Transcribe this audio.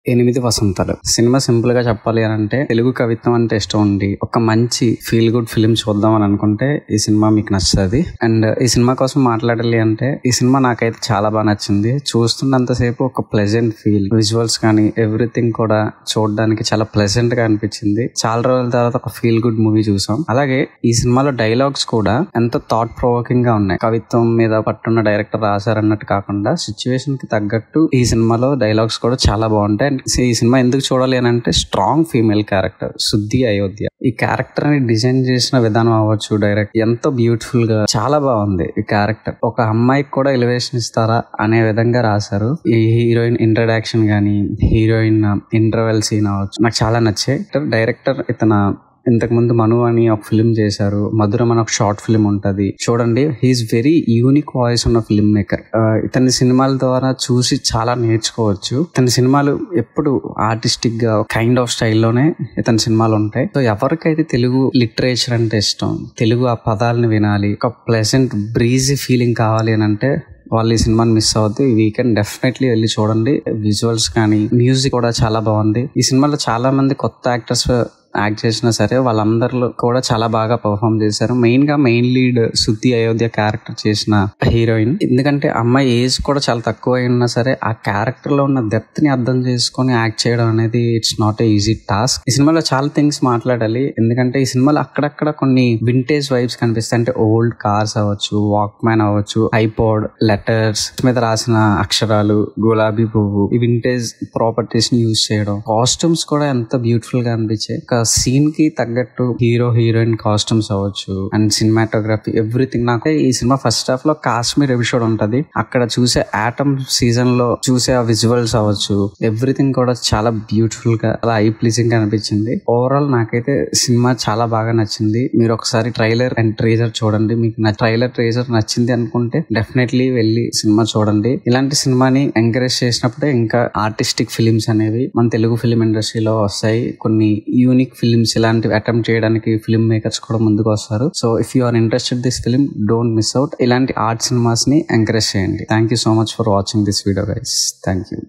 ఎనిమిది వసంతాలు cinema simple గా చెప్పాలి అని అంటే, తెలుగు కవిత్వం అంటే ఇష్టం ఉండి ఒక మంచి ఫీల్ గుడ్ ఫిల్మ్ చూద్దాం అని అనుకుంటే ఈ సినిమా మీకు నచ్చుతుంది. అండ్ ఈ సినిమా కోసం మాట్లాడాలి అంటే, ఈ సినిమా నాకైతే చాలా బాగా నచ్చింది. చూస్తున్నంతసేపు ఒక ప్లెజెంట్ ఫీల్, విజువల్స్ కానీ ఎవ్రీథింగ్ కూడా చూడడానికి చాలా ప్లెజెంట్ గా అనిపించింది. చాలా రోజుల తర్వాత ఒక ఫీల్ గుడ్ మూవీ చూసాం. అలాగే ఈ సినిమాలో డైలాగ్స్ కూడా ఎంతో థాట్ ప్రొవోకింగ్ గా ఉన్నాయి. కవిత్వం మీద పట్టున్న డైరెక్టర్ రాశారన్నట్టు కాకుండా సిచ్యువేషన్ కి తగ్గట్టు ఈ సినిమాలో డైలాగ్స్ కూడా చాలా బాగుంటాయి. ఈ సినిమా ఎందుకు చూడాలి అని అంటే, స్ట్రాంగ్ ఫీమేల్ క్యారెక్టర్ శుద్ధి అయోధ్య. ఈ క్యారెక్టర్ ని డిజైన్ చేసిన విధానం అవ్వచ్చు, డైరెక్ట్ ఎంతో బ్యూటిఫుల్ గా చాలా బాగుంది. ఈ క్యారెక్టర్ ఒక అమ్మాయికి కూడా ఎలివేషన్ ఇస్తారా అనే విధంగా రాశారు. ఈ హీరోయిన్ ఇంట్రడక్షన్ గానీ, హీరోయిన్ ఇంటర్వెల్ సీన్ అవ్వచ్చు, నాకు చాలా నచ్చాయి. డైరెక్టర్ ఇంతకు ముందు మను అని ఒక ఫిల్మ్ చేశారు, మధురం అని ఒక షార్ట్ ఫిల్మ్ ఉంటది, చూడండి. హీఈస్ వెరీ యూనిక్ వాయిస్ ఉన్న ఫిల్మ్ మేకర్. ఇతని సినిమాల ద్వారా చూసి చాలా నేర్చుకోవచ్చు. ఇతని సినిమాలు ఎప్పుడు ఆర్టిస్టిక్ గా కైండ్ ఆఫ్ స్టైల్లోనే ఇతని సినిమాలు ఉంటాయి. సో ఎవరికైతే తెలుగు లిటరేచర్ అంటే ఇష్టం, తెలుగు ఆ పదాలను వినాలి, ఒక ప్లెజెంట్ బ్రీజీ ఫీలింగ్ కావాలి అని అంటే వాళ్ళు ఈ సినిమాని మిస్ అవుద్ది. ఈ వీకెండ్ డెఫినెట్లీ వెళ్ళి చూడండి. విజువల్స్ కానీ మ్యూజిక్ కూడా చాలా బాగుంది. ఈ సినిమాలో చాలా మంది కొత్త యాక్టర్స్ యాక్ట్ చేసినా సరే వాళ్ళందరిలో కూడా చాలా బాగా పర్ఫామ్ చేశారు. మెయిన్ లీడ్ శుద్ధి అయోధ్య క్యారెక్టర్ చేసిన హీరోయిన్. ఎందుకంటే అమ్మాయి ఏజ్ కూడా చాలా తక్కువ అయినా సరే ఆ క్యారెక్టర్ లో ఉన్న డెప్త్ ని అర్థం చేసుకొని యాక్ట్ చేయడం అనేది it's not a easy task. ఈ సినిమాలో చాలా థింగ్స్ మాట్లాడాలి. ఎందుకంటే ఈ సినిమాలో అక్కడక్కడ కొన్ని వింటేజ్ వైబ్స్ కనిపిస్తాయి. అంటే ఓల్డ్ కార్స్ అవ్వచ్చు, వాక్ మ్యాన్ అవ్వచ్చు, ఐపాడ్, లెటర్స్ మీద రాసిన అక్షరాలు, గులాబీ పువ్వు, ఈ వింటేజ్ ప్రాపర్టీస్ ని యూజ్ చేయడం. కాస్ట్యూమ్స్ కూడా ఎంత బ్యూటిఫుల్ గా అనిపించాయి. సీన్ కి తగ్గట్టు హీరో హీరోయిన్ కాస్ట్యూమ్స్ అవ్వచ్చు అండ్ సినిమాటోగ్రఫీ ఎవ్రీథింగ్. నాకు ఈ సినిమా ఫస్ట్ హాఫ్ లో కాశ్మీర్ ఎపిసోడ్ ఉంటది, అక్కడ చూసే ఆటమ్ సీజన్ లో చూసే ఆ విజువల్స్ అవ్వచ్చు, ఎవ్రీథింగ్ కూడా చాలా బ్యూటిఫుల్ గా అలా ఐ ప్లీజింగ్ గా అనిపించింది. ఓవరాల్ నాకైతే సినిమా చాలా బాగా నచ్చింది. మీరు ఒకసారి ట్రైలర్ అండ్ ట్రేజర్ చూడండి. మీకు ట్రైలర్ ట్రేజర్ నచ్చింది అనుకుంటే డెఫినెట్లీ వెళ్ళి సినిమా చూడండి. ఇలాంటి సినిమాని ఎంకరేజ్ చేసినప్పుడే ఇంకా ఆర్టిస్టిక్ ఫిలిమ్స్ అనేవి మన తెలుగు ఫిలిం ఇండస్ట్రీలో వస్తాయి. కొన్ని యూనిక్ ఫిల్మ్స్ ఇలాంటివి అటెంప్ట్ చేయడానికి ఫిల్మ్ మేకర్స్ కూడా ముందుకు వస్తారు. So if you are interested this film, don't miss out. ఇలాంటి ఆర్ట్ సినిమాస్ ని ఎంకరేజ్ చేయండి. Thank you so much for watching this video guys. Thank you.